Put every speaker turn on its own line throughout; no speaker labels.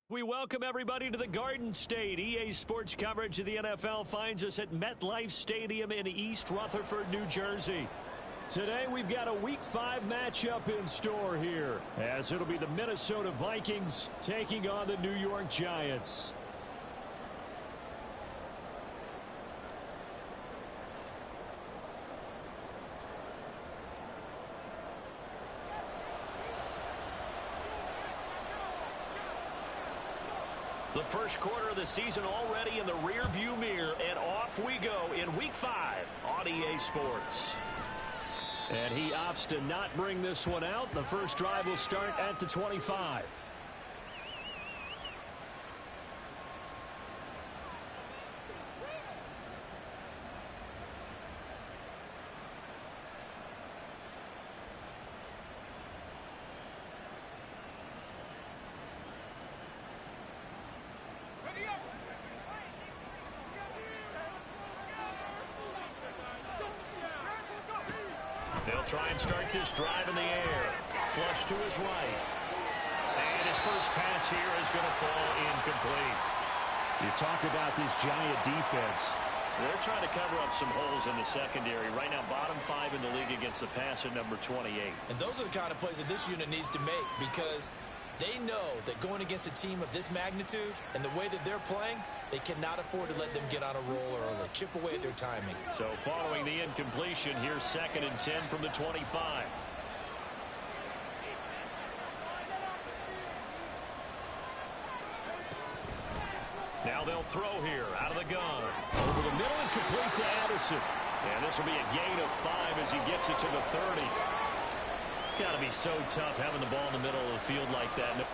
We welcome everybody to the Garden State. EA Sports coverage of the NFL finds us at MetLife Stadium in East Rutherford, New Jersey. Today we've got a Week 5 matchup in store here, as it'll be the Minnesota Vikings taking on the New York Giants. The first quarter of the season already in the rear-view mirror, and off we go in Week 5 on EA Sports. And he opts to not bring this one out. The first drive will start at the 25. They'll try and start this drive in the air. Flush to his right. And his first pass here is going to fall incomplete. You talk about this Giant defense. They're trying to cover up some holes in the secondary. Right now, bottom 5 in the league against the pass at number 28.
And those are the kind of plays that this unit needs to make, because they know that going against a team of this magnitude and the way that they're playing, they cannot afford to let them get on a roll early. Chip away at their timing.
So following the incompletion, here's 2nd and 10 from the 25. Now they'll throw here out of the gun. Over the middle and complete to Addison. And this will be a gain of 5 as he gets it to the 30. It's got to be so tough having the ball in the middle of the field like that.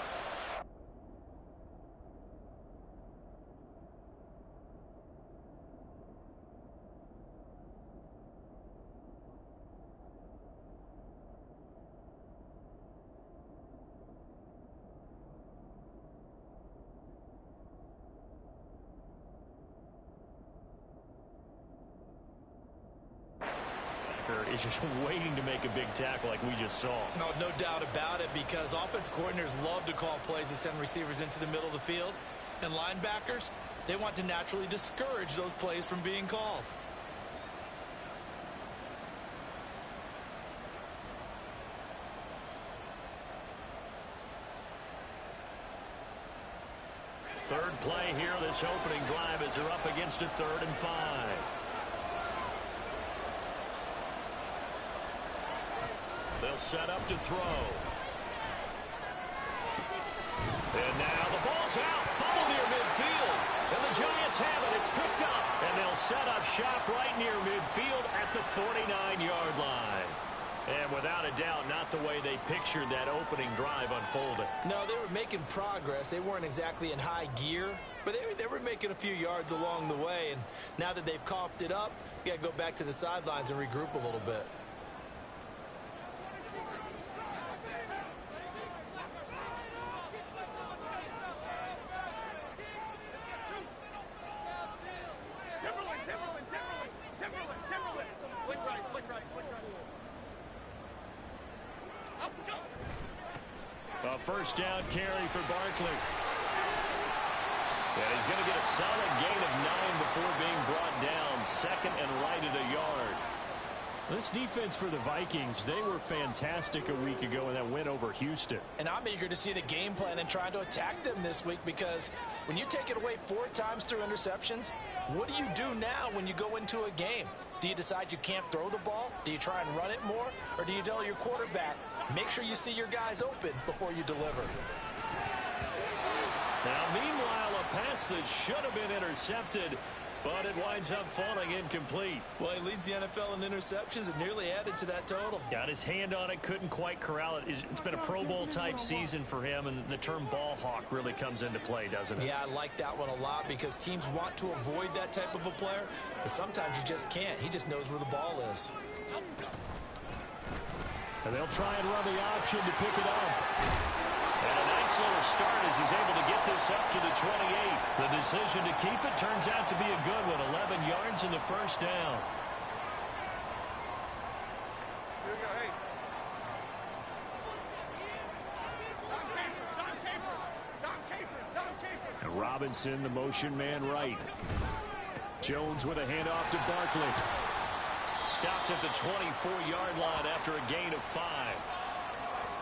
Is just waiting to make a big tackle like we just saw.
No doubt about it, because offense coordinators love to call plays to send receivers into the middle of the field. And linebackers, they want to naturally discourage those plays from being called.
Third play here, this opening drive, as they're up against a 3rd and 5. They'll set up to throw. And now the ball's out. Foul near midfield. And the Giants have it. It's picked up. And they'll set up shop right near midfield at the 49-yard line. And without a doubt, not the way they pictured that opening drive unfolded.
No, they were making progress. They weren't exactly in high gear, but they were making a few yards along the way. And now that they've coughed it up, they got to go back to the sidelines and regroup a little bit.
A first down carry for Barkley. And he's going to get a solid gain of 9 before being brought down. 2nd and right at a yard. This defense for the Vikings, they were fantastic a week ago in that win over Houston.
And I'm eager to see the game plan and trying to attack them this week, because when you take it away 4 times through interceptions, what do you do now when you go into a game? Do you decide you can't throw the ball? Do you try and run it more? Or do you tell your quarterback, make sure you see your guys open before you deliver?
Now, meanwhile, a pass that should have been intercepted, but it winds up falling incomplete.
Well, he leads the NFL in interceptions and nearly added to that total.
Got his hand on it, couldn't quite corral it. It's been a Pro Bowl-type season for him, and the term ball hawk really comes into play, doesn't it?
Yeah, I like that one a lot, because teams want to avoid that type of a player, but sometimes you just can't. He just knows where the ball is.
And they'll try and run the option to pick it up. And a nice little start as he's able to get this up to the 28. The decision to keep it turns out to be a good one. 11 yards in the first down. Robinson, the motion man right. Jones with a handoff to Barkley. Stopped at the 24-yard line after a gain of 5.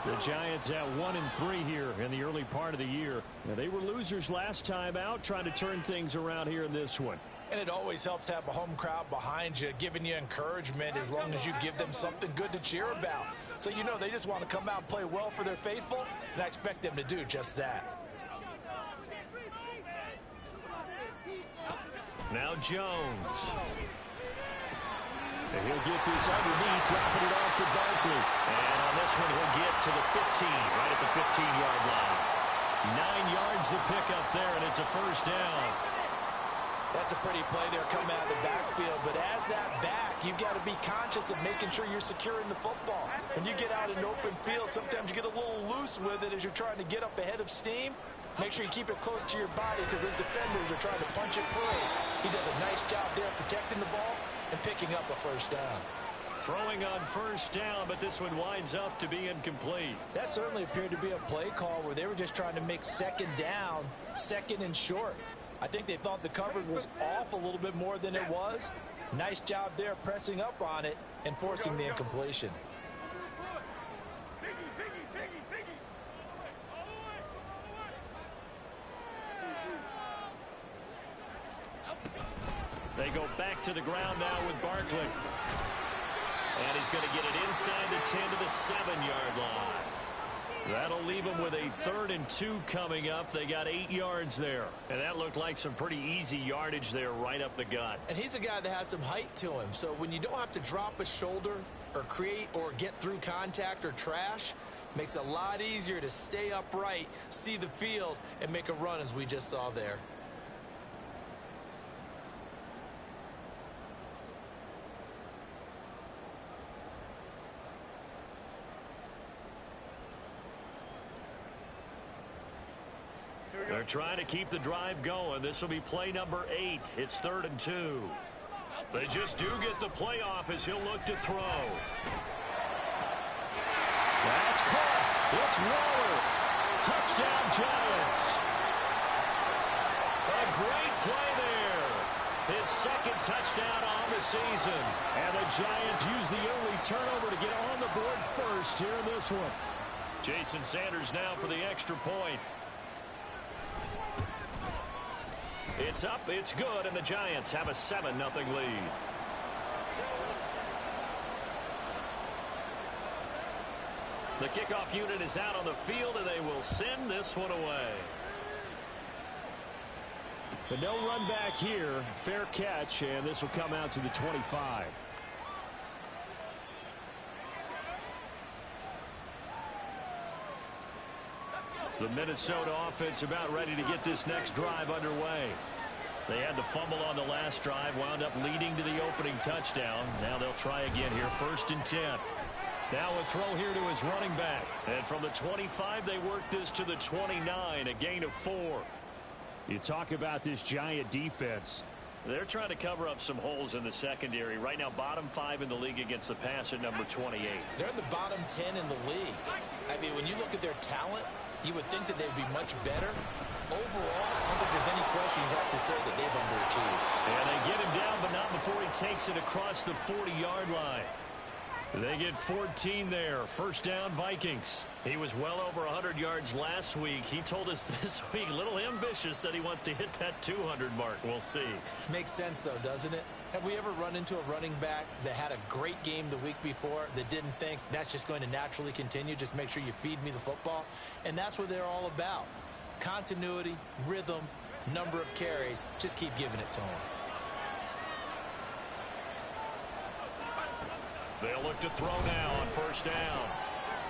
The Giants at 1-3 here in the early part of the year. Now, they were losers last time out, trying to turn things around here in this one.
And it always helps to have a home crowd behind you, giving you encouragement as long as you give them something good to cheer about. So you know they just want to come out and play well for their faithful, and I expect them to do just that.
Now Jones. And he'll get this underneath, dropping it off for Barkley. And on this one, he'll get to the 15, right at the 15-yard line. 9 yards to pick up there, and it's a first down.
That's a pretty play there coming out of the backfield, but as that back, you've got to be conscious of making sure you're securing the football. When you get out in open field, sometimes you get a little loose with it as you're trying to get up ahead of steam. Make sure you keep it close to your body because those defenders are trying to punch it free. He does a nice job there protecting the ball and picking up a first down.
Throwing on first down, but this one winds up to be incomplete.
That certainly appeared to be a play call where they were just trying to make second down, second and short. I think they thought the coverage was off a little bit more than it was. Nice job there pressing up on it and forcing the incompletion.
They go back to the ground now with Barkley. And he's going to get it inside the 10 to the 7-yard line. That'll leave them with a 3rd and 2 coming up. They got 8 yards there. And that looked like some pretty easy yardage there right up the gut.
And he's a guy that has some height to him. So when you don't have to drop a shoulder or create or get through contact or trash, makes it a lot easier to stay upright, see the field, and make a run as we just saw there.
They're trying to keep the drive going. This will be play number 8. It's 3rd and 2. They just do get the play off as he'll look to throw. That's caught. It's Waller. Touchdown, Giants. A great play there. His 2nd touchdown on the season. And the Giants use the only turnover to get on the board first here in this one. Jason Sanders now for the extra point. It's up, it's good, and the Giants have a 7-0 lead. The kickoff unit is out on the field, and they will send this one away. But no run back here. Fair catch, and this will come out to the 25. The Minnesota offense about ready to get this next drive underway. They had the fumble on the last drive, wound up leading to the opening touchdown. Now they'll try again here, 1st and 10. Now a throw here to his running back. And from the 25, they work this to the 29, a gain of 4. You talk about this Giant defense. They're trying to cover up some holes in the secondary. Right now, bottom 5 in the league against the pass at number 28.
They're in the bottom 10 in the league. I mean, when you look at their talent, you would think that they'd be much better. Overall, I don't think there's any question you'd have to say that they've underachieved.
And they get him down, but not before he takes it across the 40-yard line. They get 14 there. 1st down, Vikings. He was well over 100 yards last week. He told us this week, a little ambitious, that he wants to hit that 200 mark. We'll see.
Makes sense, though, doesn't it? Have we ever run into a running back that had a great game the week before that didn't think that's just going to naturally continue? Just make sure you feed me the football. And that's what they're all about. Continuity, rhythm, number of carries. Just keep giving it to him.
They'll look to throw now on 1st down.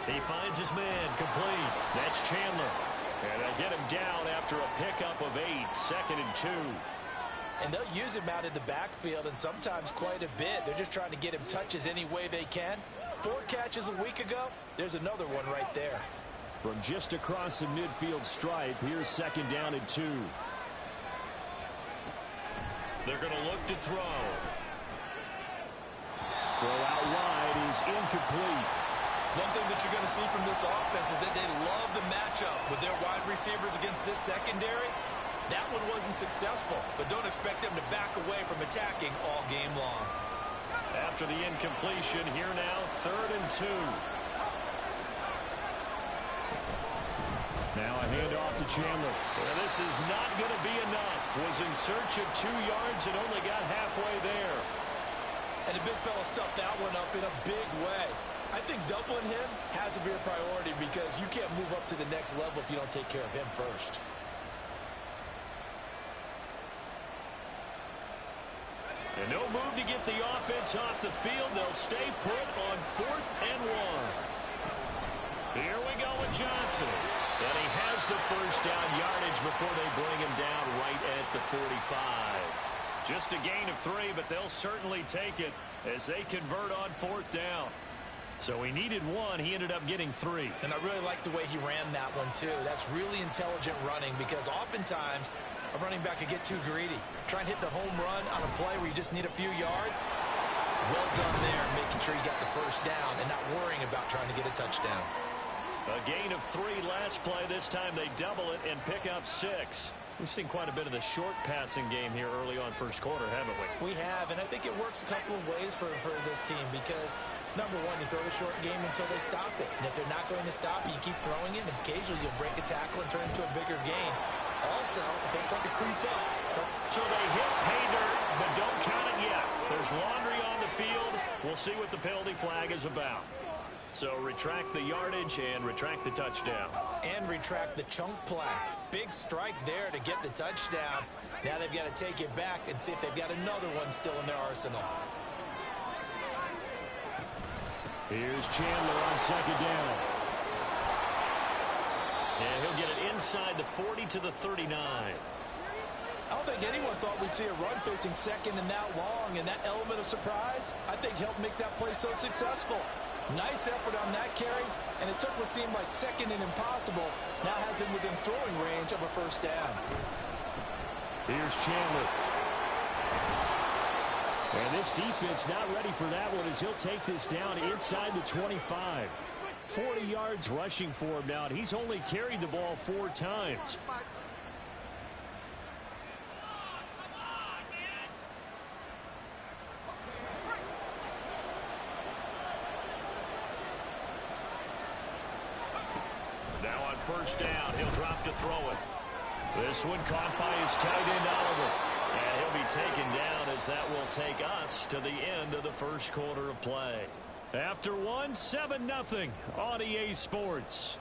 He finds his man complete. That's Chandler. And they'll get him down after a pickup of 8. 2nd and 2.
And they'll use him out in the backfield, and sometimes quite a bit. They're just trying to get him touches any way they can. 4 catches a week ago. There's another one right there.
From just across the midfield stripe, here's 2nd down and 2. They're going to look to throw. Throw out wide is incomplete.
One thing that you're going to see from this offense is that they love the matchup with their wide receivers against this secondary. That one wasn't successful, but don't expect them to back away from attacking all game long.
After the incompletion, here now, 3rd and 2. Now a handoff to Chandler. Well, this is not going to be enough. Was in search of 2 yards and only got halfway there.
And the big fella stuffed that one up in a big way. I think doubling him has to be a priority because you can't move up to the next level if you don't take care of him first.
And no move to get the offense off the field. They'll stay put on 4th and 1. Here we go with Johnson. And he has the first down yardage before they bring him down right at the 45. Just a gain of 3, but they'll certainly take it as they convert on 4th down. So he needed 1. He ended up getting 3.
And I really like the way he ran that one, too. That's really intelligent running because oftentimes a running back could get too greedy. Try and hit the home run on a play where you just need a few yards. Well done there, making sure you got the first down and not worrying about trying to get a touchdown.
A gain of 3 last play. This time they double it and pick up 6. We've seen quite a bit of the short passing game here early on first quarter, haven't we?
We have, and I think it works a couple of ways for this team because, number one, you throw the short game until they stop it. And if they're not going to stop it, you keep throwing it, and occasionally you'll break a tackle and turn it into a bigger gain. Also, if they start to creep up,
so they hit pay dirt, but don't count it yet. There's laundry on the field. We'll see what the penalty flag is about. So retract the yardage and retract the touchdown.
And retract the chunk play. Big strike there to get the touchdown. Now they've got to take it back and see if they've got another one still in their arsenal.
Here's Chandler on 2nd down. And he'll get it inside the 40 to the 39.
I don't think anyone thought we'd see a run facing 2nd and that long, and that element of surprise, I think, helped make that play so successful. Nice effort on that carry, and it took what seemed like 2nd and impossible. Now has him within throwing range of a first down.
Here's Chandler. And this defense not ready for that one as he'll take this down inside the 25. 40 yards rushing for him now. He's only carried the ball 4 times. Now on first down, he'll drop to throw it. This one caught by his tight end, Oliver. And he'll be taken down as that will take us to the end of the first quarter of play. After 1, 7-0 on EA Sports.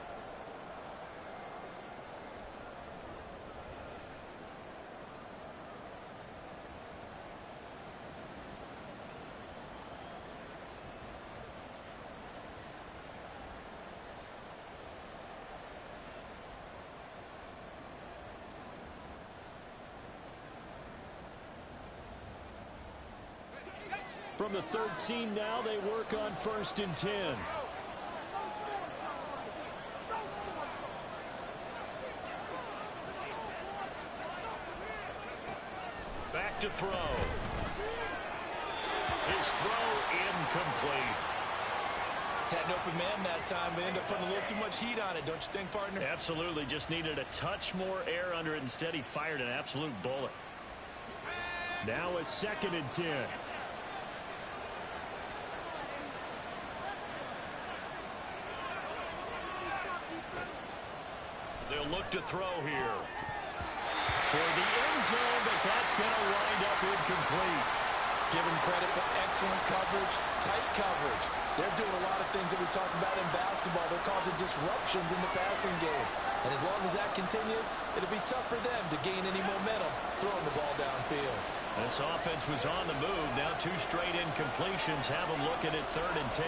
From the 13 now, they work on 1st and 10. Back to throw. His throw incomplete.
Had an open man that time, but ended up putting a little too much heat on it, don't you think, partner?
Absolutely. Just needed a touch more air under it. Instead, he fired an absolute bullet. Now a 2nd and 10. They'll look to throw here. Toward the end zone, but that's going to wind up incomplete.
Give him credit for excellent coverage, tight coverage. They're doing a lot of things that we talk about in basketball. They're causing disruptions in the passing game. And as long as that continues, it'll be tough for them to gain any momentum throwing the ball downfield.
This offense was on the move. Now 2 straight incompletions have them looking at 3rd and 10.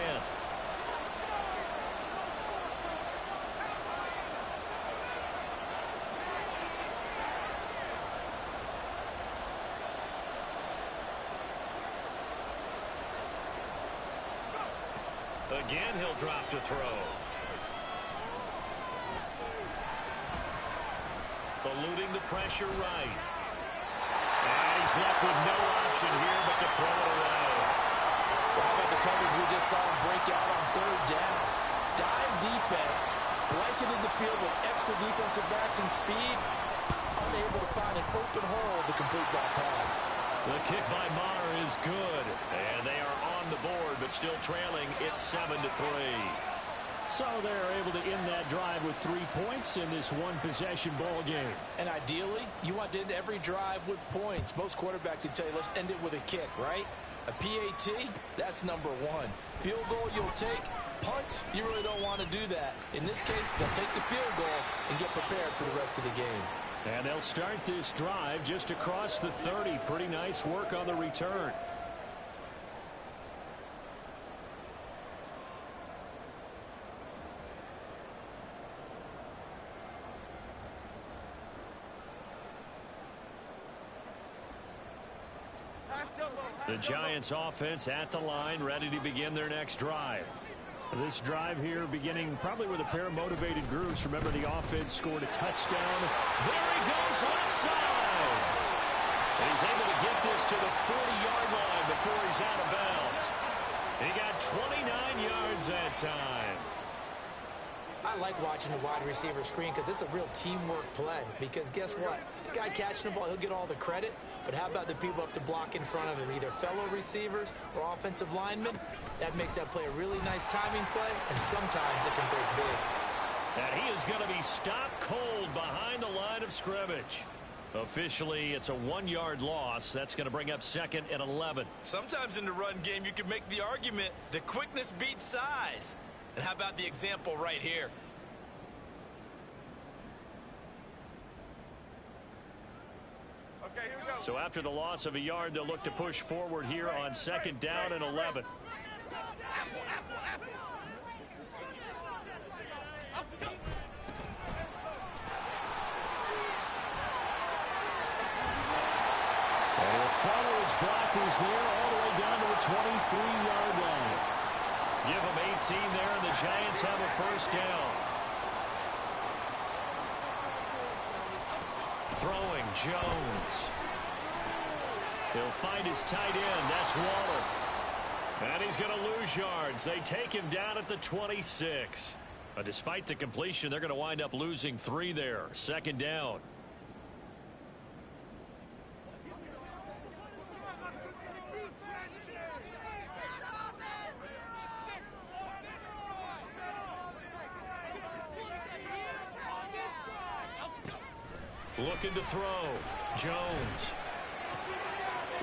Again, he'll drop to throw. Eluding the pressure right. And he's left with no option here but to throw it away.
How about the coverage we just saw him break out on 3rd down? Dime defense, blanketed the field with extra defensive backs and speed. A
able to find an open hole to complete that pass.
The kick by Maher is good. And they are on the board, but still trailing. It's 7-3. So they're able to end that drive with 3 points in this one-possession ball game.
And ideally, you want to end every drive with points. Most quarterbacks would tell you, let's end it with a kick, right? A PAT, that's number one. Field goal you'll take. Punts, you really don't want to do that. In this case, they'll take the field goal and get prepared for the rest of the game.
And they'll start this drive just across the 30. Pretty nice work on the return. The Giants offense at the line, ready to begin their next drive. This drive here beginning probably with a pair of motivated groups. Remember, the offense scored a touchdown. There he goes left side. And he's able to get this to the 40-yard line before he's out of bounds. He got 29 yards that time.
I like watching the wide receiver screen because it's a real teamwork play. Because guess what? The guy catching the ball, he'll get all the credit. But how about the people up to block in front of him, either fellow receivers or offensive linemen? That makes that play a really nice timing play, and sometimes it can break big.
And he is going to be stopped cold behind the line of scrimmage. Officially, it's a 1-yard loss. That's going to bring up 2nd and 11.
Sometimes in the run game, you can make the argument that quickness beats size. And how about the example right here?
Okay, here we go.
So after the loss of a yard, they'll look to push forward here on 2nd down and 11. And he'll follow his blockers there all the way down to the 23-yard line. Give them 18 there, and the Giants have a first down. Throwing, Jones. He'll find his tight end. That's Waller. And he's going to lose yards. They take him down at the 26. But despite the completion, they're going to wind up losing 3 there. 2nd down. Looking to throw. Jones.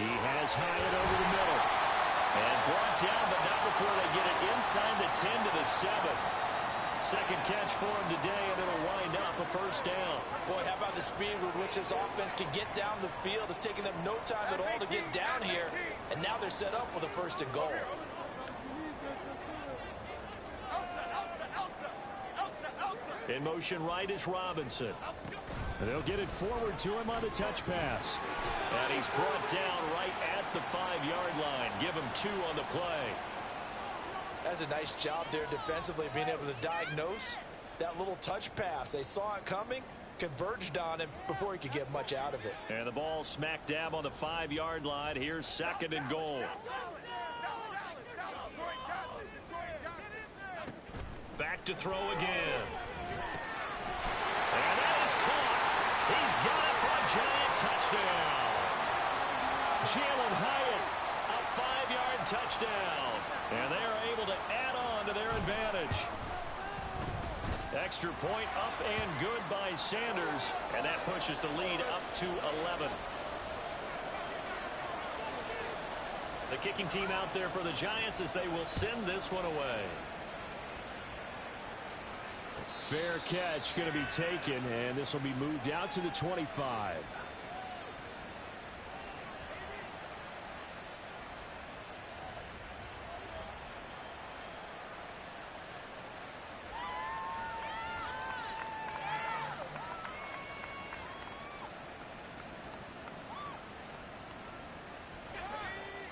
He has Hyatt over the middle. And brought down, but not before they get it inside the 10 to the 7. Second catch for him today, and it'll wind up a first down.
Boy, how about the speed with which this offense can get down the field? It's taken them no time at all to get down here, and now they're set up with a 1st and goal.
In motion right is Robinson. And they'll get it forward to him on the touch pass. And he's brought down right at the 5-yard line. Give him 2 on the play.
That's a nice job there defensively, being able to diagnose that little touch pass. They saw it coming, converged on him before he could get much out of it.
And the ball smack dab on the 5-yard line. Here's 2nd and goal. Back to throw again. And that is caught. He's got it for a Giant touchdown. Jalen Hyatt, a 5-yard touchdown. And they are able to add on to their advantage. Extra point up and good by Sanders. And that pushes the lead up to 11. The kicking team out there for the Giants as they will send this one away. Fair catch going to be taken, and this will be moved out to the 25.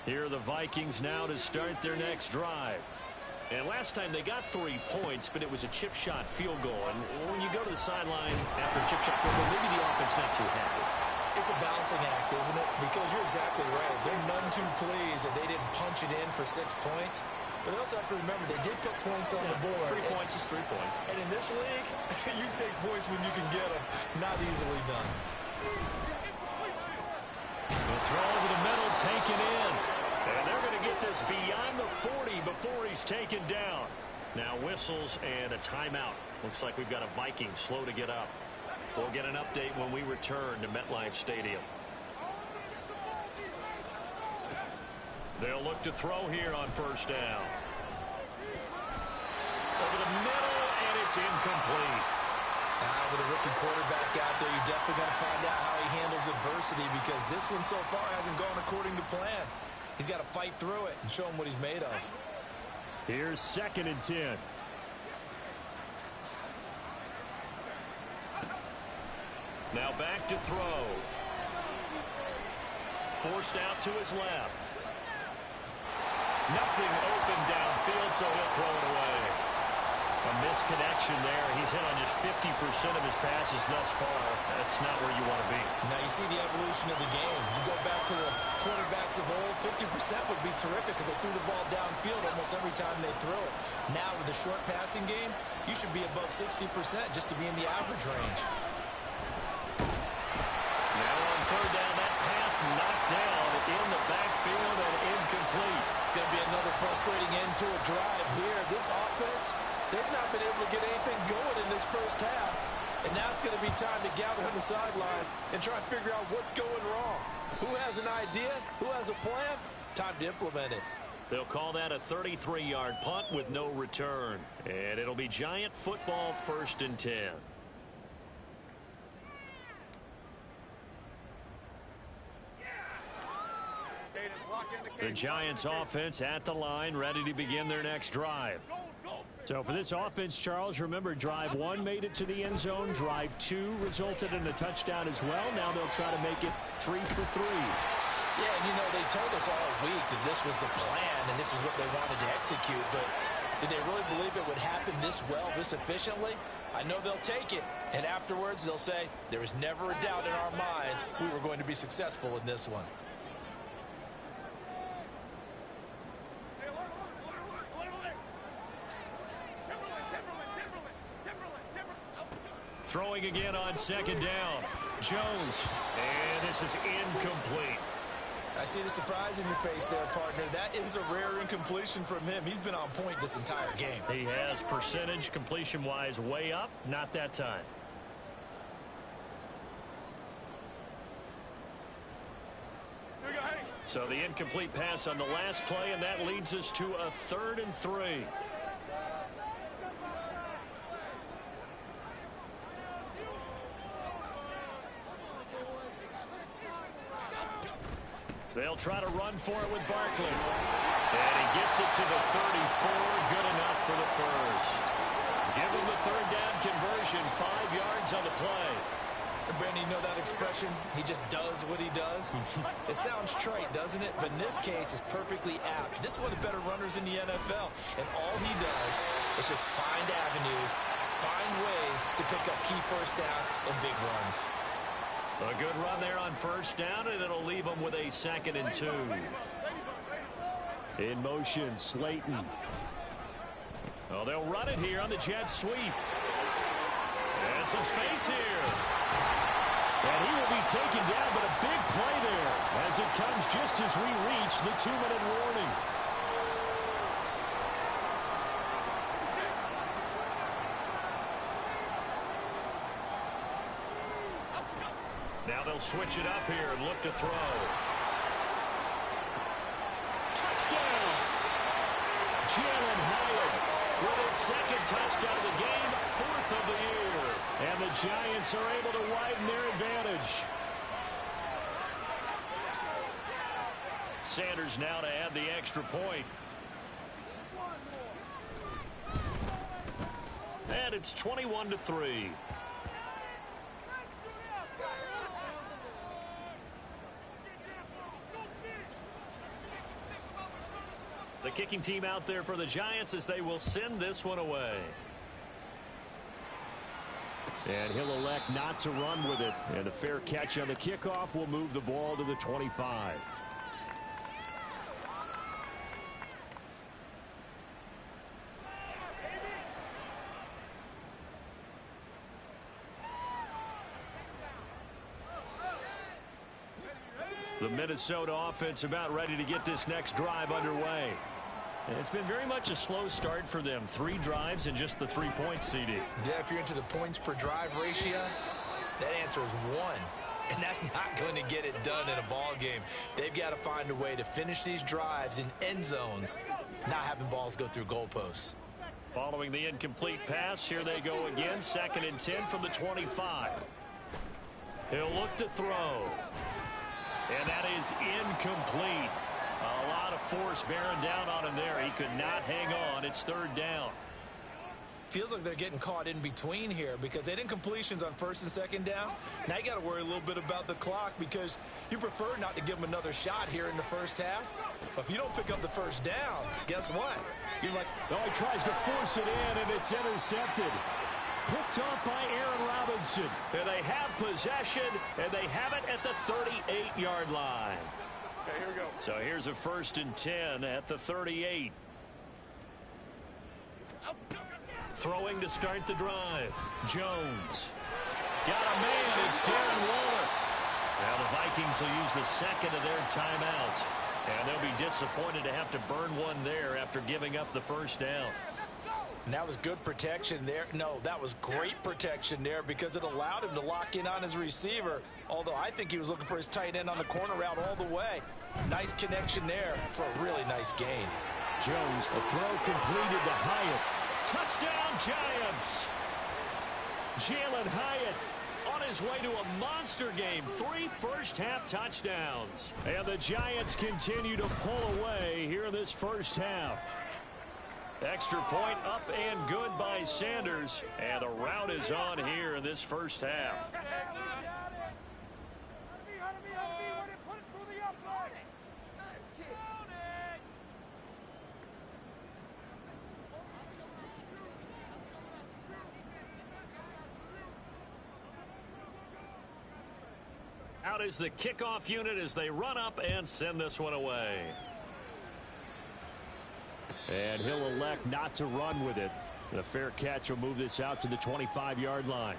Here are the Vikings now to start their next drive. And last time they got 3 points, but it was a chip shot field goal. And when you go to the sideline after a chip shot field goal, maybe the offense not too happy.
It's a balancing act, isn't it? Because you're exactly right. They're none too pleased that they didn't punch it in for 6 points. But they also have to remember they did put points on the board.
3 points is 3 points.
And in this league, you take points when you can get them. Not easily done.
The throw over the middle, taken in. And they're going to get this beyond the 40 before he's taken down. Now whistles and a timeout. Looks like we've got a Viking slow to get up. We'll get an update when we return to MetLife Stadium. They'll look to throw here on first down. Over the middle, and it's incomplete.
With a rookie quarterback out there, you're definitely going to find out how he handles adversity, because this one so far hasn't gone according to plan. He's got to fight through it and show him what he's made of.
Here's 2nd and 10. Now back to throw. Forced out to his left. Nothing open downfield, so he'll throw it away. A misconnection there. He's hit on just 50% of his passes thus far. That's not where you want to be.
Now you see the evolution of the game. You go back to the quarterbacks of old, 50% would be terrific because they threw the ball downfield almost every time they throw it. Now with the short passing game, you should be above 60% just to be in the average range.
Now on third down, that pass knocked down in the backfield and incomplete.
It's going to be another frustrating end to a drive here. This offense, they've not been able to get anything going in this first half. And now it's going to be time to gather on the sidelines and try and figure out what's going wrong. Who has an idea? Who has a plan? Time to implement it.
They'll call that a 33-yard punt with no return. And it'll be Giant football, 1st and 10. The Giants offense at the line, ready to begin their next drive. So for this offense, Charles, remember, drive 1 made it to the end zone. Drive 2 resulted in a touchdown as well. Now they'll try to make it 3 for 3.
Yeah, and you know, they told us all week that this was the plan and this is what they wanted to execute. But did they really believe it would happen this well, this efficiently? I know they'll take it. And afterwards, they'll say, there was never a doubt in our minds we were going to be successful in this one.
Throwing again on 2nd down. Jones. And this is incomplete.
I see the surprise in your face there, partner. That is a rare incompletion from him. He's been on point this entire game.
He has percentage completion-wise way up. Not that time. So the incomplete pass on the last play, and that leads us to a 3rd and 3. They'll try to run for it with Barkley. And he gets it to the 34. Good enough for the first. Give him the 3rd down conversion. 5 yards on the play.
Brandon, you know that expression? He just does what he does. It sounds trite, doesn't it? But in this case, it's perfectly apt. This is one of the better runners in the NFL. And all he does is just find avenues, find ways to pick up key first downs and big runs.
A good run there on first down, and it'll leave them with a 2nd and 2. In motion, Slayton. Oh, they'll run it here on the jet sweep. And some space here. And he will be taken down, but a big play there as it comes just as we reach the 2-minute warning. Now they'll switch it up here and look to throw. Touchdown! Jalen Hyatt with his 2nd touchdown of the game, 4th of the year. And the Giants are able to widen their advantage. Sanders now to add the extra point. And it's 21-3. The kicking team out there for the Giants as they will send this one away. And he'll elect not to run with it. And the fair catch on the kickoff will move the ball to the 25. The Minnesota offense about ready to get this next drive underway. And it's been very much a slow start for them. 3 drives and just the 3 points, CD.
Yeah, if you're into the points per drive ratio, that answer is 1. And that's not going to get it done in a ball game. They've got to find a way to finish these drives in end zones, not having balls go through goalposts.
Following the incomplete pass, here they go again. 2nd and 10 from the 25. He'll look to throw. And that is incomplete. A lot of force bearing down on him there. He could not hang on. It's 3rd down.
Feels like they're getting caught in between here because they did incompletions on 1st and 2nd down. Now you got to worry a little bit about the clock because you prefer not to give them another shot here in the first half. But if you don't pick up the 1st down, guess what? You're like,
oh, he tries to force it in, and it's intercepted. Picked off by Aaron Robinson. And they have possession, and they have it at the 38-yard line.
Okay, here we go.
So here's a 1st and 10 at the 38. Throwing to start the drive. Jones. Got a man. It's Darren Waller. Now the Vikings will use the 2nd of their timeouts. And they'll be disappointed to have to burn one there after giving up the 1st down.
And that was good protection there. No, that was great protection there because it allowed him to lock in on his receiver. Although I think he was looking for his tight end on the corner route all the way. Nice connection there for a really nice gain.
Jones, a throw completed to Hyatt. Touchdown, Giants! Jalen Hyatt on his way to a monster game. 3 first-half touchdowns. And the Giants continue to pull away here in this first half. Extra point up and good by Sanders. And the route is on here in this first half. Out is the kickoff unit as they run up and send this one away. And he'll elect not to run with it. The fair catch will move this out to the 25-yard line.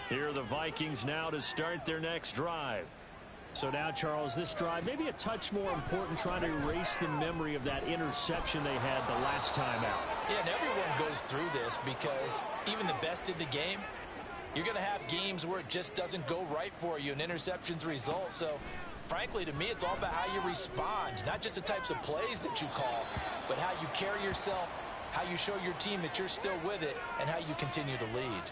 Here are the Vikings now to start their next drive. So now, Charles, this drive maybe a touch more important, trying to erase the memory of that interception they had the last time out.
Yeah, and everyone goes through this because even the best in the game, you're going to have games where it just doesn't go right for you and interceptions result. So, frankly, to me, it's all about how you respond, not just the types of plays that you call, but how you carry yourself, how you show your team that you're still with it, and how you continue to lead.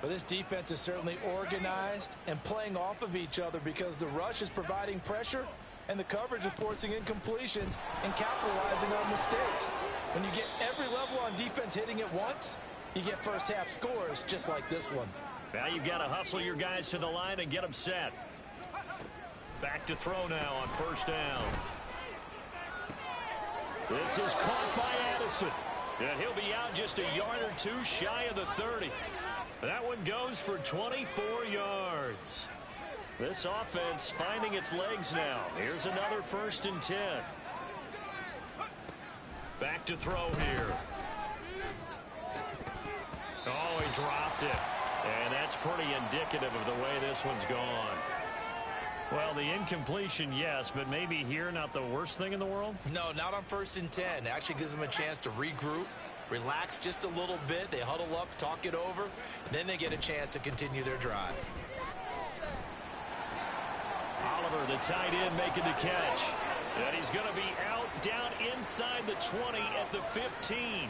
But this defense is certainly organized and playing off of each other because the rush is providing pressure and the coverage is forcing incompletions and capitalizing on mistakes. When you get every level on defense hitting it once, you get first half scores just like this one.
Now you've got to hustle your guys to the line and get them set. Back to throw now on 1st down. This is caught by Addison. And he'll be out just a yard or two shy of the 30. That one goes for 24 yards. This offense finding its legs now. Here's another 1st and 10. Back to throw here. Oh, he dropped it. And that's pretty indicative of the way this one's gone. Well, the incompletion, yes, but maybe here not the worst thing in the world?
No, not on 1st and 10. It actually gives them a chance to regroup, relax just a little bit. They huddle up, talk it over, then they get a chance to continue their drive.
Oliver, the tight end, making the catch. And he's going to be out down inside the 20 at the 15.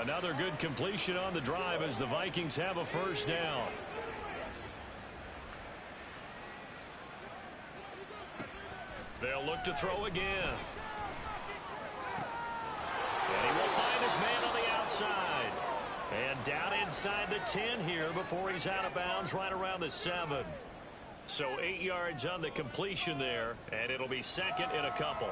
Another good completion on the drive as the Vikings have a 1st down. They'll look to throw again. And he will find his man on the outside. And down inside the 10 here before he's out of bounds right around the 7. So 8 yards on the completion there, and it'll be 2nd and a couple.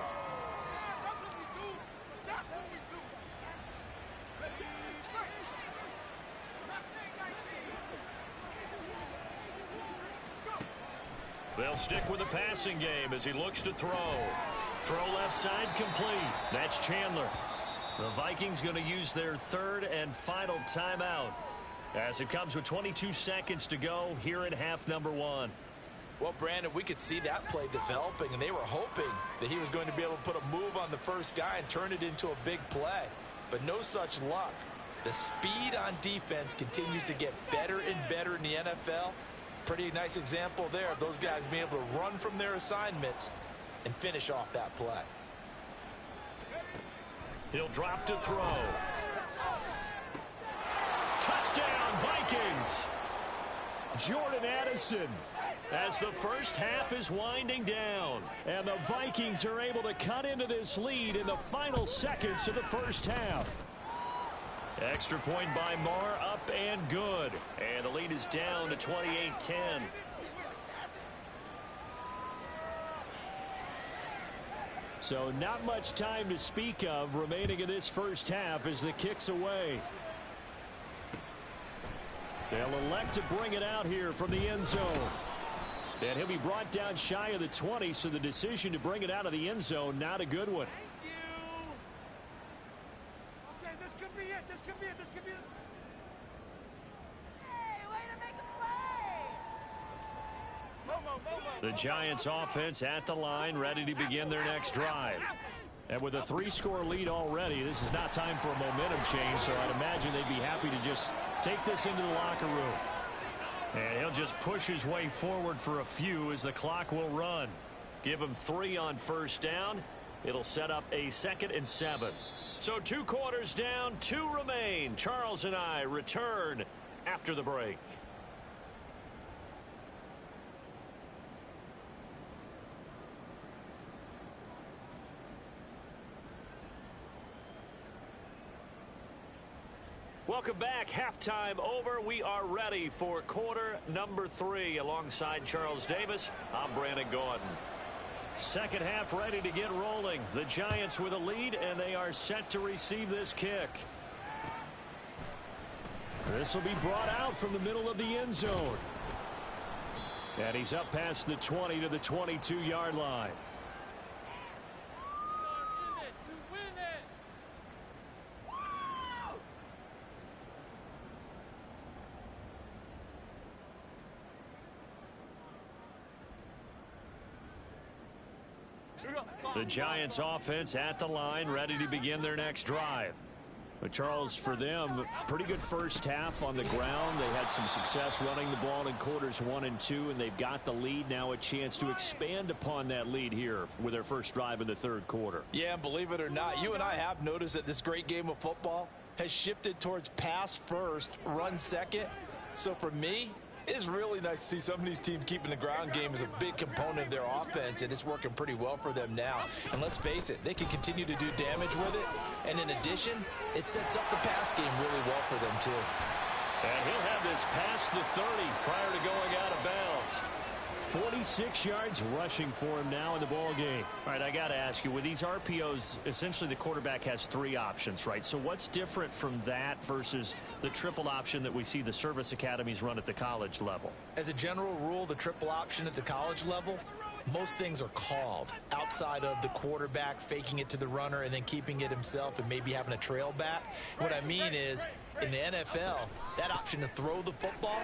They'll stick with the passing game as he looks to throw. Throw left side complete. That's Chandler. The Vikings going to use their third and final timeout as it comes with 22 seconds to go here in half number one.
Well, Brandon, we could see that play developing, and they were hoping that he was going to be able to put a move on the first guy and turn it into a big play. But no such luck. The speed on defense continues to get better and better in the NFL. Pretty nice example there of those guys being able to run from their assignments and finish off that play.
He'll drop to throw. Touchdown, Vikings! Jordan Addison, as the first half is winding down, and the Vikings are able to cut into this lead in the final seconds of the first half. Extra point by Marr, up and good, and the lead is down to 28-10. So not much time to speak of remaining in this first half as the kick's away. They'll elect to bring it out here from the end zone. And he'll be brought down shy of the 20, so the decision to bring it out of the end zone, not a good one.
Thank you. Okay, this could be it. This could be it. This could be it.
Hey, way to make a play!
The Giants offense at the line, ready to begin their next drive. And with a 3-score lead already, this is not time for a momentum change, so I'd imagine they'd be happy to just take this into the locker room. And he'll just push his way forward for a few as the clock will run. Give him 3 on first down. It'll set up a 2nd and 7. So 2 quarters down, 2 remain. Charles and I return after the break. Welcome back. Halftime over. We are ready for quarter number 3. Alongside Charles Davis, I'm Brandon Gordon. Second half ready to get rolling. The Giants with a lead, and they are set to receive this kick. This will be brought out from the middle of the end zone. And he's up past the 20 to the 22-yard line. The Giants offense at the line, ready to begin their next drive. But Charles, for them, pretty good first half on the ground. They had some success running the ball in quarters 1 and 2, and they've got the lead. Now a chance to expand upon that lead here with their first drive in the third quarter.
Yeah, and believe it or not, you and I have noticed that this great game of football has shifted towards pass first, run second. So for me, it's really nice to see some of these teams keeping the ground game as a big component of their offense, and it's working pretty well for them now. And let's face it, they can continue to do damage with it. And in addition, it sets up the pass game really well for them, too.
And he'll have this past the 30 prior to going out of bounds. 46 yards rushing for him now in the ball game. All right, I got to ask you, with these RPOs, essentially the quarterback has 3 options, right? So what's different from that versus the triple option that we see the service academies run at the college level?
As a general rule, the triple option at the college level, most things are called outside of the quarterback faking it to the runner and then keeping it himself and maybe having a trail back. What I mean is, in the NFL, that option to throw the football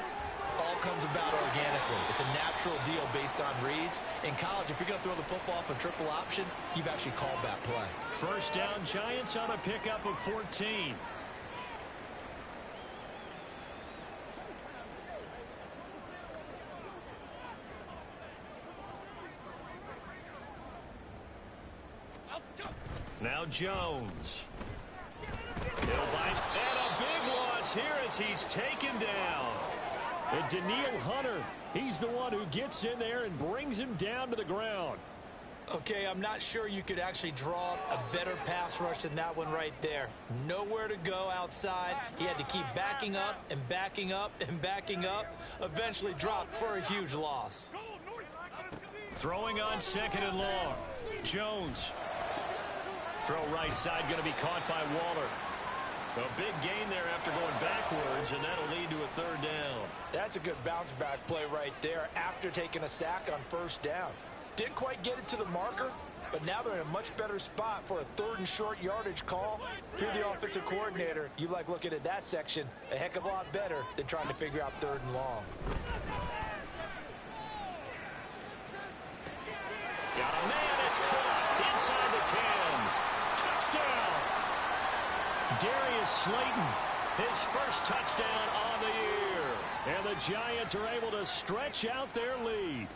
all comes about organically. It's a natural deal based on reads. In college, if you're going to throw the football off a triple option, you've actually called that play.
First down, Giants on a pickup of 14. Now Jones. He'll buy, and a big loss here as he's taken down. And Daniil Hunter, he's the one who gets in there and brings him down to the ground.
Okay, I'm not sure you could actually draw a better pass rush than that one right there. Nowhere to go outside. He had to keep backing up and backing up and backing up. Eventually dropped for a huge loss.
Throwing on 2nd and long. Jones. Throw right side, going to be caught by Waller. A big gain there after going backwards, and that'll lead to a 3rd down.
That's a good bounce back play right there after taking a sack on first down. Didn't quite get it to the marker,
but now they're in a much better spot for a 3rd and short yardage call. If you're the offensive coordinator, you like looking at that section a heck of a lot better than trying to figure out 3rd and long.
Got a man, it's caught inside the 10. Touchdown! Darius Slayton, his first touchdown on the year. And the Giants are able to stretch out their lead.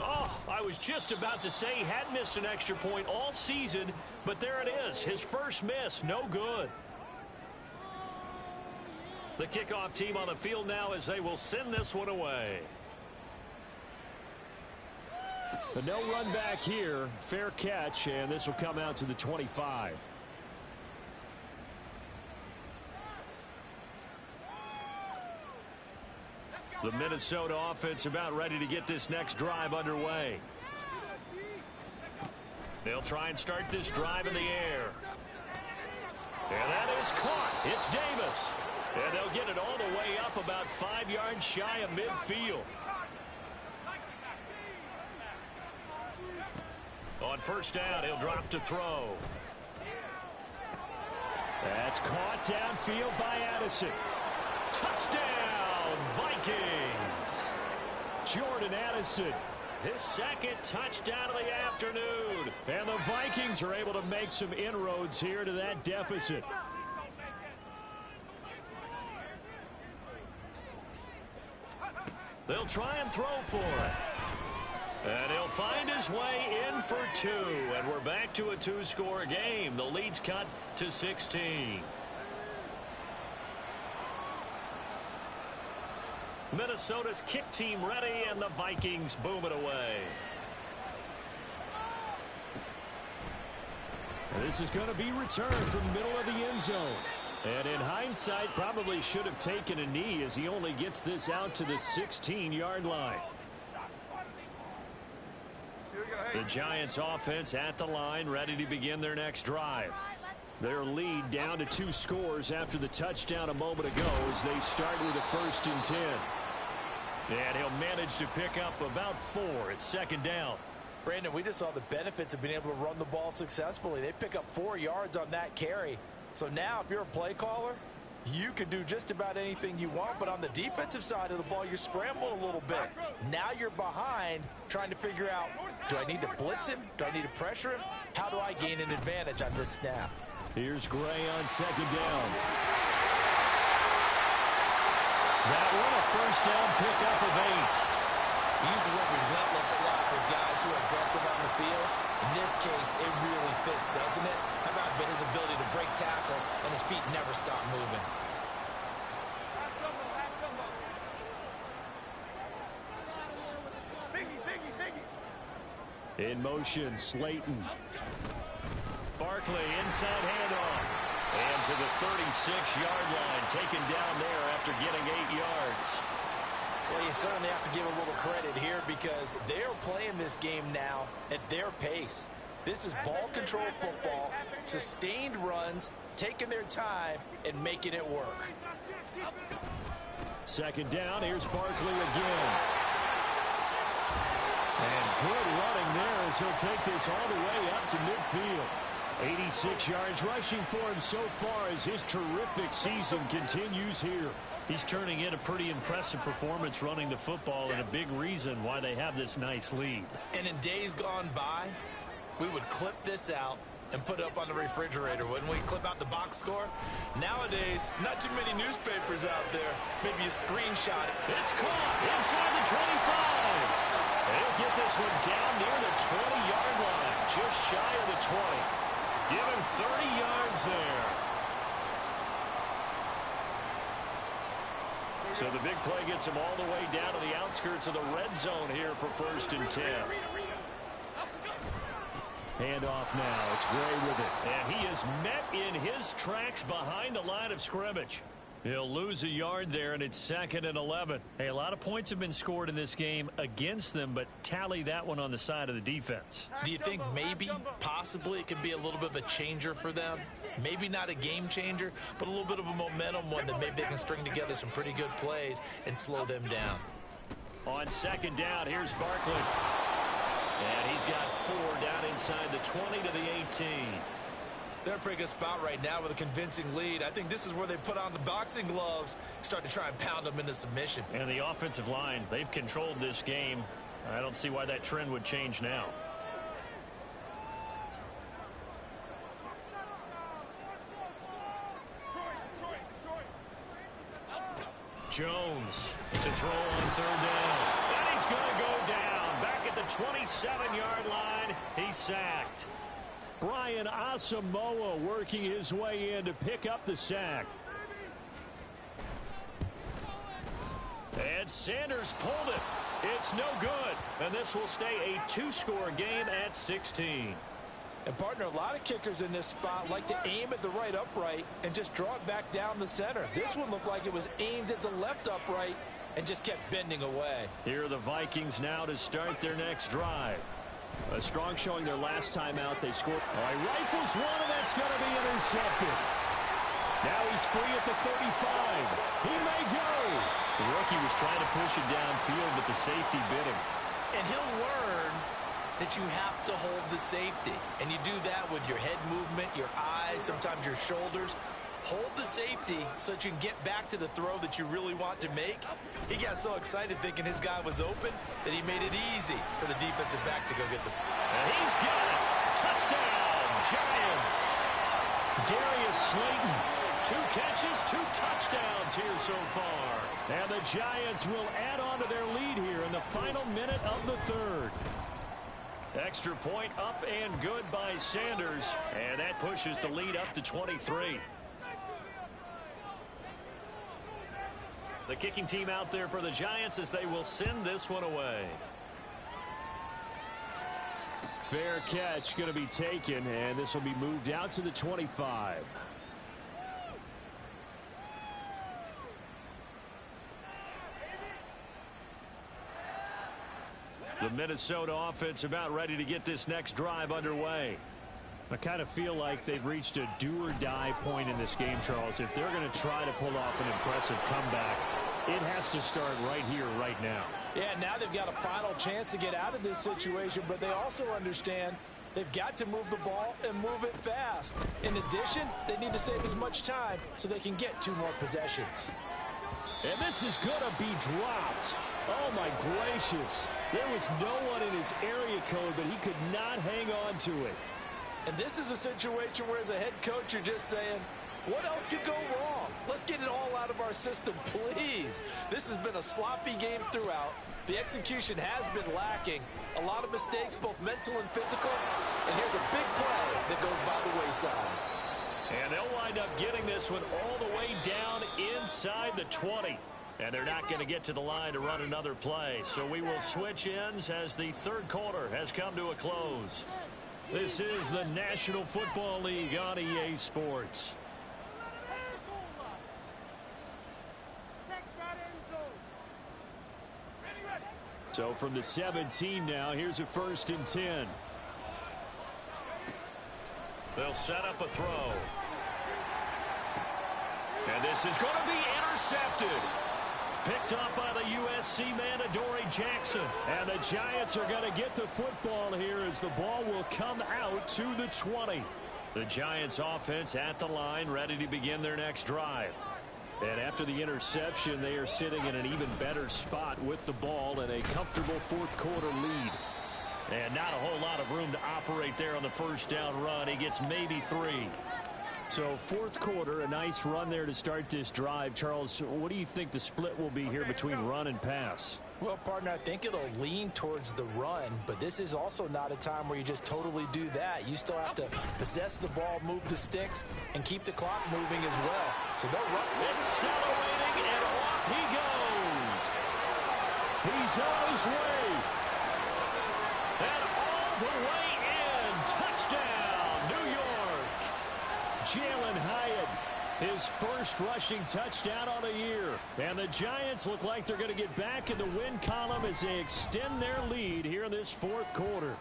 Oh, I was just about to say he had missed an extra point all season, but there it is. His first miss, no good. The kickoff team on the field now as they will send this one away. But no run back here. Fair catch, and this will come out to the 25. The Minnesota offense about ready to get this next drive underway. They'll try and start this drive in the air. And that is caught. It's Davis. And they'll get it all the way up about 5 yards shy of midfield. On first down, he'll drop to throw. That's caught downfield by Addison. Touchdown, Vikings. Jordan Addison, his second touchdown of the afternoon. And the Vikings are able to make some inroads here to that deficit. They'll try and throw for it. And he'll find his way in for 2. And we're back to a 2-score game. The lead's cut to 16. Minnesota's kick team ready, and the Vikings boom it away. And this is going to be returned from the middle of the end zone. And in hindsight, probably should have taken a knee as he only gets this out to the 16-yard line. The Giants offense at the line, ready to begin their next drive. Their lead down to 2 scores after the touchdown a moment ago as they start with a 1st and 10. And he'll manage to pick up about 4 at 2nd down.
Brandon, we just saw the benefits of being able to run the ball successfully. They pick up 4 yards on that carry. So now if you're a play caller, you can do just about anything you want, but on the defensive side of the ball, you're scrambling a little bit. Now you're behind trying to figure out, do I need to blitz him? Do I need to pressure him? How do I gain an advantage on this snap?
Here's Gray on 2nd down. That one a 1st down pickup of 8.
He's relentless a lot with guys who are aggressive on the field. In this case, it really fits, doesn't it? How about his ability to break tackles and his feet never stop moving?
In motion, Slayton. Barkley inside handoff. And to the 36-yard line, taken down there after getting 8 yards.
Well, you certainly have to give a little credit here because they're playing this game now at their pace. This is ball control football, sustained runs, taking their time, and making it work.
2nd down, here's Barkley again. And good running there as he'll take this all the way up to midfield. 86 yards rushing for him so far as his terrific season continues here. He's turning in a pretty impressive performance running the football and a big reason why they have this nice lead.
And in days gone by, we would clip this out and put it up on the refrigerator, wouldn't we? Clip out the box score. Nowadays, not too many newspapers out there. Maybe you screenshot it.
It's caught inside the 25. They'll get this one down near the 20-yard line, just shy of the 20. Give him 30 yards there. So the big play gets him all the way down to the outskirts of the red zone here for 1st and 10. Handoff now. It's Gray with it. And he is met in his tracks behind the line of scrimmage. He'll lose a yard there, and it's 2nd and 11. Hey, a lot of points have been scored in this game against them, but tally that one on the side of the defense.
Do you think maybe, possibly, it could be a little bit of a changer for them? Maybe not a game changer, but a little bit of a momentum one that maybe they can string together some pretty good plays and slow them down.
On 2nd down, here's Barkley. got 4 down inside the 20 to the 18.
They're in a pretty good spot right now with a convincing lead. I think this is where they put on the boxing gloves, start to try and pound them into submission.
And the offensive line, they've controlled this game. I don't see why that trend would change now. Jones to throw on 3rd down. And he's going to go down. Back at the 27-yard line. He's sacked. Brian Asamoah working his way in to pick up the sack. And Sanders pulled it. It's no good. And this will stay a 2-score game at 16.
And, partner, a lot of kickers in this spot like to aim at the right upright and just draw it back down the center. This one looked like it was aimed at the left upright and just kept bending away.
Here are the Vikings now to start their next drive.
A strong showing their last time out. They scored. All right, rifles one, and that's going to be intercepted. Now he's free at the 35. He may go.
The rookie was trying to push it downfield, but the safety bit him.
And he'll learn that you have to hold the safety. And you do that with your head movement, your eyes, sometimes your shoulders. Hold the safety so that you can get back to the throw that you really want to make. He got so excited thinking his guy was open that he made it easy for the defensive back to go get the...
And he's got it. Touchdown, Giants. Darius Slayton, 2 catches, 2 touchdowns here so far.
And the Giants will add on to their lead here in the final minute of the 3rd.
Extra point up and good by Sanders. And that pushes the lead up to 23. The kicking team out there for the Giants as they will send this one away.
Fair catch going to be taken, and this will be moved out to the 25.
The Minnesota offense about ready to get this next drive underway.
I kind of feel like they've reached a do-or-die point in this game, Charles. If they're going to try to pull off an impressive comeback, it has to start right here, right now.
Yeah, now they've got a final chance to get out of this situation, but they also understand they've got to move the ball and move it fast. In addition, they need to save as much time so they can get 2 more possessions.
And this is going to be dropped. Oh, my gracious. There was no one in his area code, but he could not hang on to it.
And this is a situation where, as a head coach, you're just saying, what else could go wrong? Let's get it all out of our system, please. This has been a sloppy game throughout. The execution has been lacking. A lot of mistakes, both mental and physical. And here's a big play that goes by the wayside.
And they'll wind up getting this one all the way down inside the 20. And they're not going to get to the line to run another play. So we will switch ends as the 3rd quarter has come to a close. This is the National Football League on EA Sports.
So from the 17 now, here's a 1st and 10.
They'll set up a throw. And this is going to be intercepted. Picked up by the USC man, Adoree Jackson. And the Giants are going to get the football here as the ball will come out to the 20. The Giants offense at the line, ready to begin their next drive. And after the interception, they are sitting in an even better spot with the ball and a comfortable 4th quarter lead. And not a whole lot of room to operate there on the 1st down run. He gets maybe 3.
So 4th quarter, a nice run there to start this drive. Charles, what do you think the split will be here between run and pass?
Well, partner, I think it'll lean towards the run, but this is also not a time where you just totally do that. You still have to possess the ball, move the sticks, and keep the clock moving as well. So they'll run.
Accelerating, and off he goes.
He's on his way.
And all the way in. Touchdown, New York.
Jalen Hyatt, his 1st rushing touchdown on the year. And the Giants look like they're going to get back in the win column as they extend their lead here in this 4th quarter.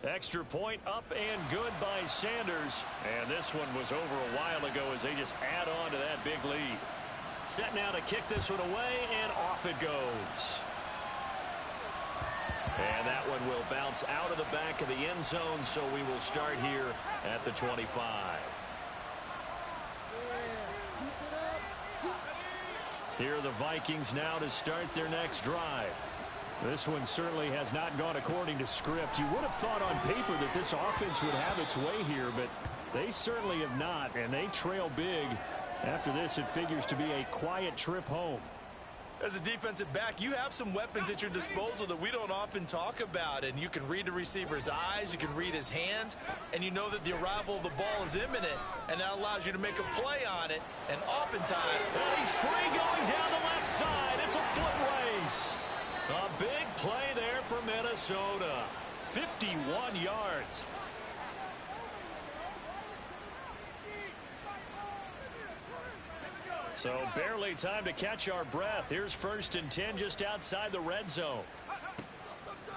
Extra point up and good by Sanders. And this one was over a while ago as they just add on to that big lead. Set now to kick this one away, and off it goes.
And that one will bounce out of the back of the end zone, so we will start here at the 25. Here are the Vikings now to start their next drive. This one certainly has not gone according to script. You would have thought on paper that this offense would have its way here, but they certainly have not, and they trail big. After this, it figures to be a quiet trip home.
As a defensive back, you have some weapons at your disposal that we don't often talk about, and you can read the receiver's eyes, you can read his hands, and you know that the arrival of the ball is imminent, and that allows you to make a play on it, and oftentimes...
And he's free going down the left side. It's a foot race. A big play there for Minnesota. 51 yards. So barely time to catch our breath. Here's 1st and 10 just outside the red zone.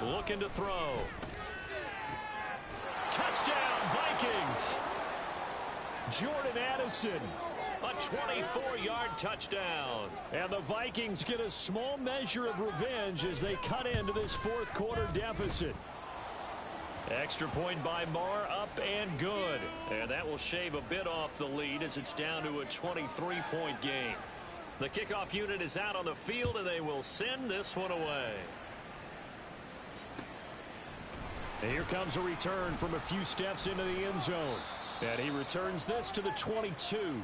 Looking to throw. Touchdown, Vikings. Jordan Addison. A 24-yard touchdown. And the Vikings get a small measure of revenge as they cut into this fourth quarter deficit. Extra point by Marr, up and good. And that will shave a bit off the lead as it's down to a 23-point game. The kickoff unit is out on the field, and they will send this one away. And here comes a return from a few steps into the end zone. And he returns this to the 22.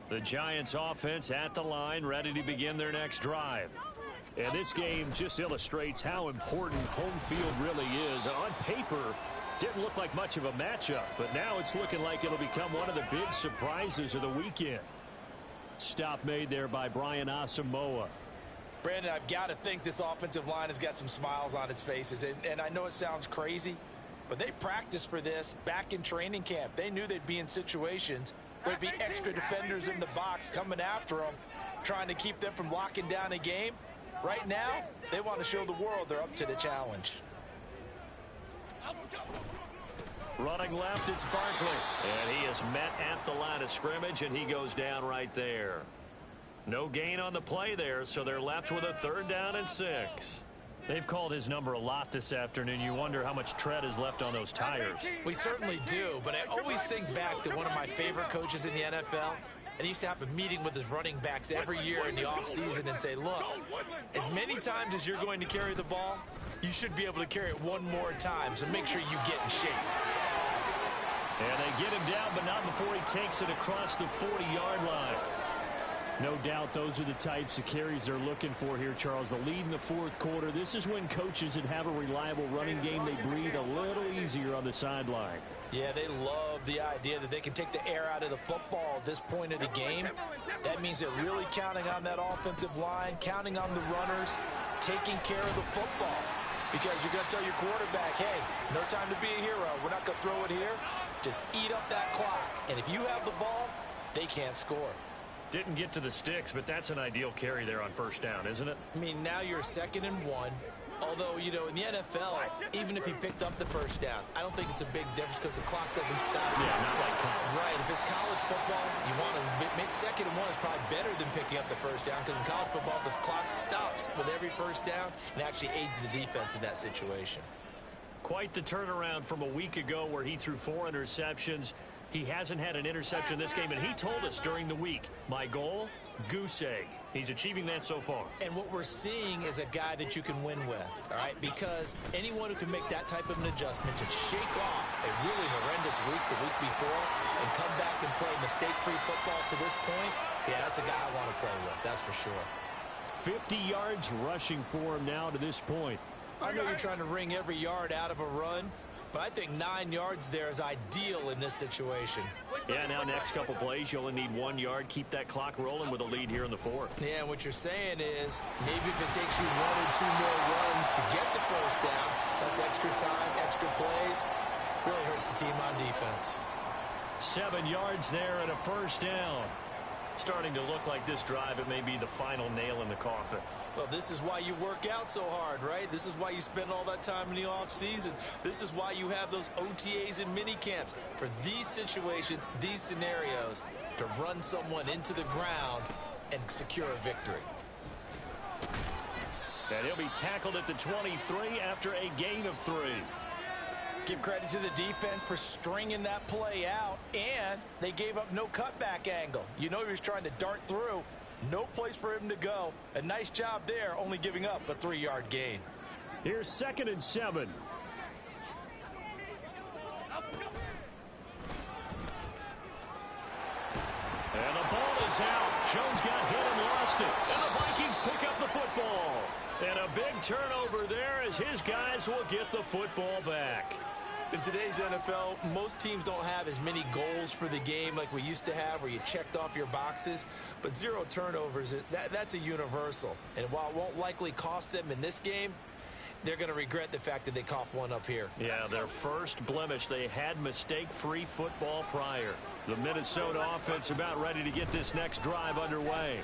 The Giants offense at the line, ready to begin their next drive. And this game just illustrates how important home field really is. On paper, didn't look like much of a matchup, but now it's looking like it'll become one of the big surprises of the weekend. Stop made there by Brian Asamoah.
Brandon, I've got to think this offensive line has got some smiles on its faces, and I know it sounds crazy, but they practiced for this back in training camp. They knew they'd be in situations where there'd be extra defenders in the box coming after them, trying to keep them from locking down a game. Right now, they want to show the world they're up to the challenge.
Running left, it's Barkley. And he is met at the line of scrimmage, and he goes down right there. No gain on the play there, so they're left with a 3rd down and 6. They've called his number a lot this afternoon. You wonder how much tread is left on those tires.
We certainly do, but I always think back to one of my favorite coaches in the NFL. And he used to have a meeting with his running backs every year in the offseason and say, look, as many times as you're going to carry the ball, you should be able to carry it one more time, so make sure you get in shape.
And they get him down, but not before he takes it across the 40-yard line. No doubt those are the types of carries they're looking for here, Charles. The lead in the fourth quarter. This is when coaches that have a reliable running game, they breathe a little easier on the sideline.
Yeah, they love the idea that they can take the air out of the football at this point of the game. That means they're really counting on that offensive line, counting on the runners, taking care of the football. Because you're going to tell your quarterback, hey, no time to be a hero. We're not going to throw it here. Just eat up that clock. And if you have the ball, they can't score.
Didn't get to the sticks, but that's an ideal carry there on 1st down, isn't it?
I mean, now you're 2nd and 1. Although, you know, in the NFL, even if he picked up the 1st down, I don't think it's a big difference because the clock doesn't stop.
Yeah, not like college.
Right. If it's college football, you want to make 2nd and 1 is probably better than picking up the 1st down because in college football, the clock stops with every 1st down and actually aids the defense in that situation.
Quite the turnaround from a week ago where he threw 4 interceptions. He hasn't had an interception this game, and he told us during the week, my goal, goose egg. He's achieving that so far.
And what we're seeing is a guy that you can win with, all right? Because anyone who can make that type of an adjustment to shake off a really horrendous week the week before and come back and play mistake-free football to this point, yeah, that's a guy I want to play with, that's for sure.
50 yards rushing for him now to this point.
I know you're trying to wring every yard out of a run, but I think 9 yards there is ideal in this situation.
Yeah, now next couple plays, you only need 1 yard. Keep that clock rolling with a lead here in the 4th.
Yeah, and what you're saying is maybe if it takes you 1 or 2 more runs to get the 1st down, that's extra time, extra plays, really hurts the team on defense.
7 yards there and a 1st down.
starting to look like this drive, it may be the final nail in the coffin.
Well, this is why you work out so hard, right? This is why you spend all that time in the offseason. This is why you have those OTAs and mini camps. For these situations, these scenarios, to run someone into the ground and secure a victory.
And he'll be tackled at the 23 after a gain of 3.
Give credit to the defense for stringing that play out, and they gave up no cutback angle. You know he was trying to dart through. No place for him to go. A nice job there, only giving up a 3-yard gain.
Here's 2nd and 7. And the ball is out. Jones got hit and lost it. And the Vikings pick up the football. And a big turnover there as his guys will get the football back.
In today's NFL, most teams don't have as many goals for the game like we used to have, where you checked off your boxes. But 0 turnovers, that's a universal. And while it won't likely cost them in this game, they're going to regret the fact that they coughed one up here.
Yeah, their first blemish. They had mistake-free football prior. The Minnesota offense about ready to get this next drive underway.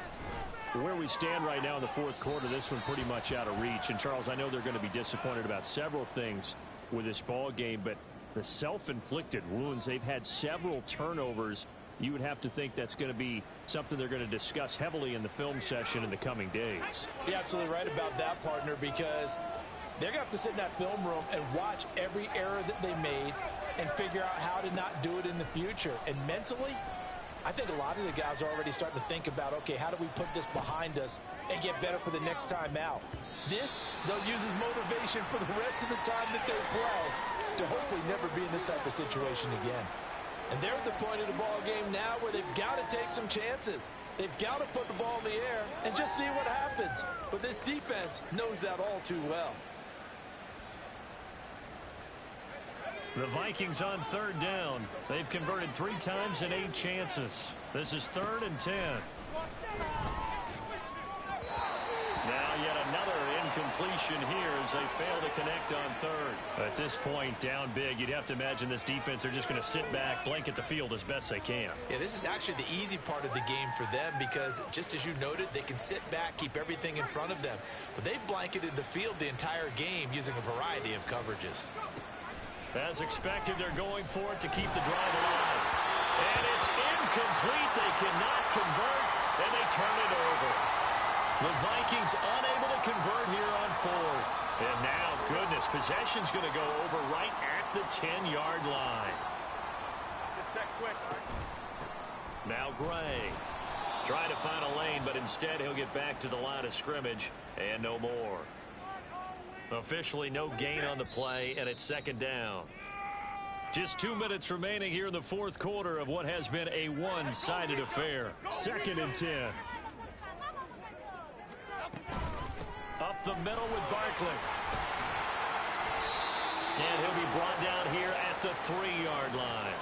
Where we stand right now in the 4th quarter, this one pretty much out of reach. And, Charles, I know they're going to be disappointed about several things with this ball game, but the self-inflicted wounds, they've had several turnovers. You would have to think that's going to be something they're going to discuss heavily in the film session in the coming days.
You're absolutely right about that, partner, because they're going to have to sit in that film room and watch every error that they made and figure out how to not do it in the future. And mentally, I think a lot of the guys are already starting to think about, okay, how do we put this behind us and get better for the next time out? This, they'll use as motivation for the rest of the time that they play to hopefully never be in this type of situation again. And they're at the point of the ball game now where they've got to take some chances. They've got to put the ball in the air and just see what happens. But this defense knows that all too well.
The Vikings on 3rd down. They've converted 3 times in 8 chances. This is 3rd and 10. Now yet another incompletion here as they fail to connect on 3rd. At this point, down big, you'd have to imagine this defense, they're just going to sit back, blanket the field as best they can.
Yeah, this is actually the easy part of the game for them because, just as you noted, they can sit back, keep everything in front of them. But they've blanketed the field the entire game using a variety of coverages.
As expected, they're going for it to keep the drive alive. And it's incomplete. They cannot convert, and they turn it over. The Vikings unable to convert here on 4th. And now, goodness, possession's going to go over right at the 10-yard line. Now Gray. Trying to find a lane, but instead he'll get back to the line of scrimmage, and no more. Officially no gain on the play, and it's 2nd down. Just 2 minutes remaining here in the 4th quarter of what has been a one-sided affair. 2nd and 10. Up the middle with Barkley. And he'll be brought down here at the 3-yard line.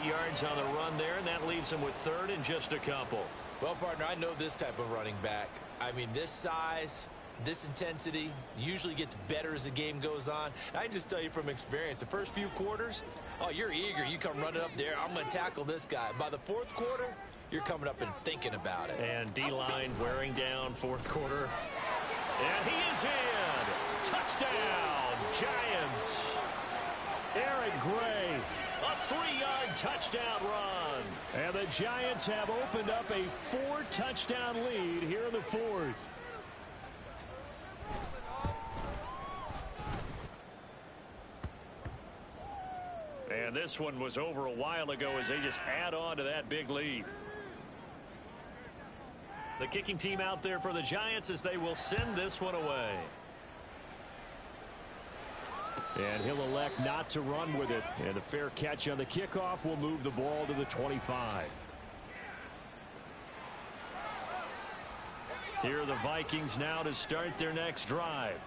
8 yards on the run there, and that leaves him with 3rd and just a couple.
Well, partner, I know this type of running back. I mean, this size, this intensity usually gets better as the game goes on. I can just tell you from experience, the first few quarters, oh, you're eager. You come running up there, I'm going to tackle this guy. By the 4th quarter, you're coming up and thinking about it.
And D-line wearing down 4th quarter. And he is in. Touchdown, Giants. Eric Gray, a 3-yard touchdown run. And the Giants have opened up a 4-touchdown lead here in the 4th. And this one was over a while ago as they just add on to that big lead. The kicking team out there for the Giants as they will send this one away. And he'll elect not to run with it. And the fair catch on the kickoff will move the ball to the 25. Here are the Vikings now to start their next drive.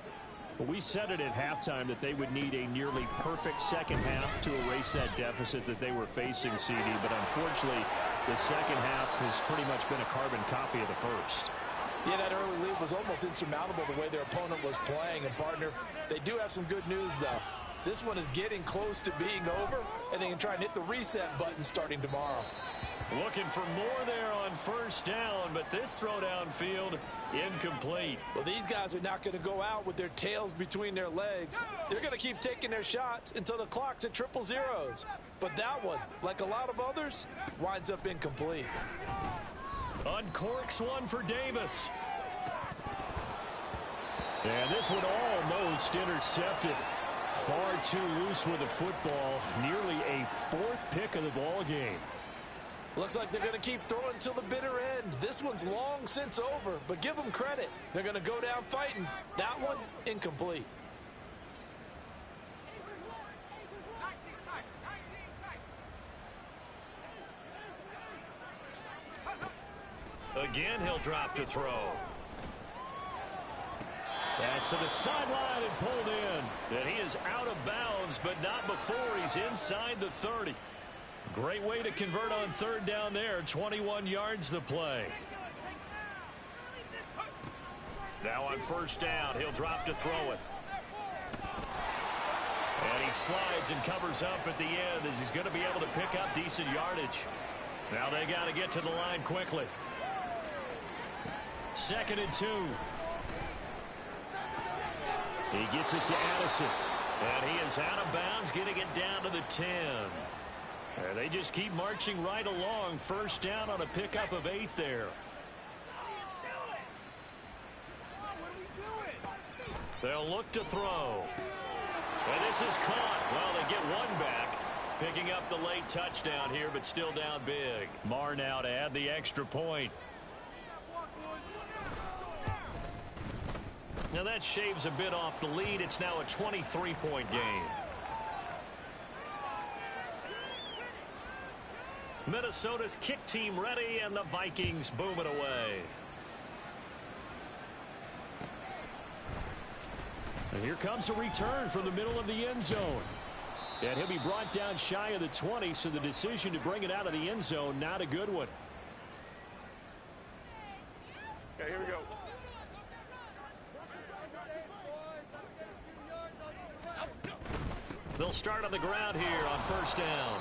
Well, we said it at halftime that they would need a nearly perfect second half to erase that deficit that they were facing, CD. But unfortunately, the second half has pretty much been a carbon copy of the first.
Yeah, that early lead was almost insurmountable the way their opponent was playing. And, partner, they do have some good news, though.
This one is getting close to being over, and they can try and hit the reset button starting tomorrow.
Looking for more there on first down, but this throw downfield incomplete.
Well, these guys are not going to go out with their tails between their legs. They're going to keep taking their shots until the clock's at 000. But that one, like a lot of others, winds up incomplete.
Uncorks one for Davis. And this one almost intercepted. Far too loose with the football. Nearly a fourth pick of the ball game.
Looks like they're going to keep throwing till the bitter end. This one's long since over, but give them credit. They're going to go down fighting. That one, incomplete.
Again, he'll drop to throw. Pass to the sideline and pulled in. And he is out of bounds, but not before he's inside the 30. Great way to convert on third down there. 21 yards the play. Now on first down, he'll drop to throw it. And he slides and covers up at the end as he's going to be able to pick up decent yardage. Now they got to get to the line quickly. 2nd and 2. He gets it to Addison. And he is out of bounds, getting it down to the 10. And they just keep marching right along. First down on a pickup of 8 there. They'll look to throw. And this is caught. Well, they get one back. Picking up the late touchdown here, but still down big. Marr now to add the extra point. Now that shaves a bit off the lead. It's now a 23-point game. Minnesota's kick team ready, and the Vikings boom it away. And here comes a return from the middle of the end zone. And he'll be brought down shy of the 20, so the decision to bring it out of the end zone, not a good one.
Okay, here we go.
They'll start on the ground here on first down.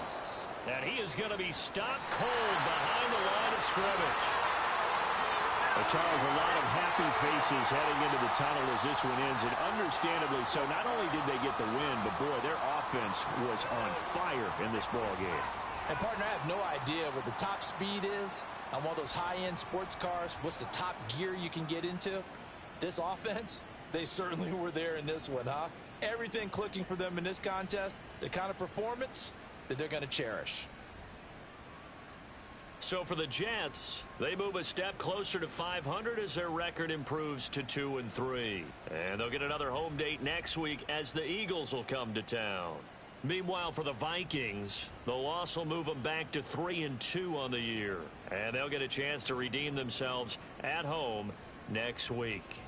And he is going to be stopped cold behind the line of scrimmage. Well, Charles, a lot of happy faces heading into the tunnel as this one ends, and understandably so. Not only did they get the win, but boy, their offense was on fire in this ball game.
And partner, I have no idea what the top speed is on one of those high-end sports cars. What's the top gear you can get into? This offense, they certainly were there in this one, huh? Everything clicking for them in this contest, the kind of performance that they're going to cherish.
So for the Jets, they move a step closer to 500 as their record improves to 2-3. And they'll get another home date next week as the Eagles will come to town. Meanwhile, for the Vikings, the loss will move them back to 3-2 on the year. And they'll get a chance to redeem themselves at home next week.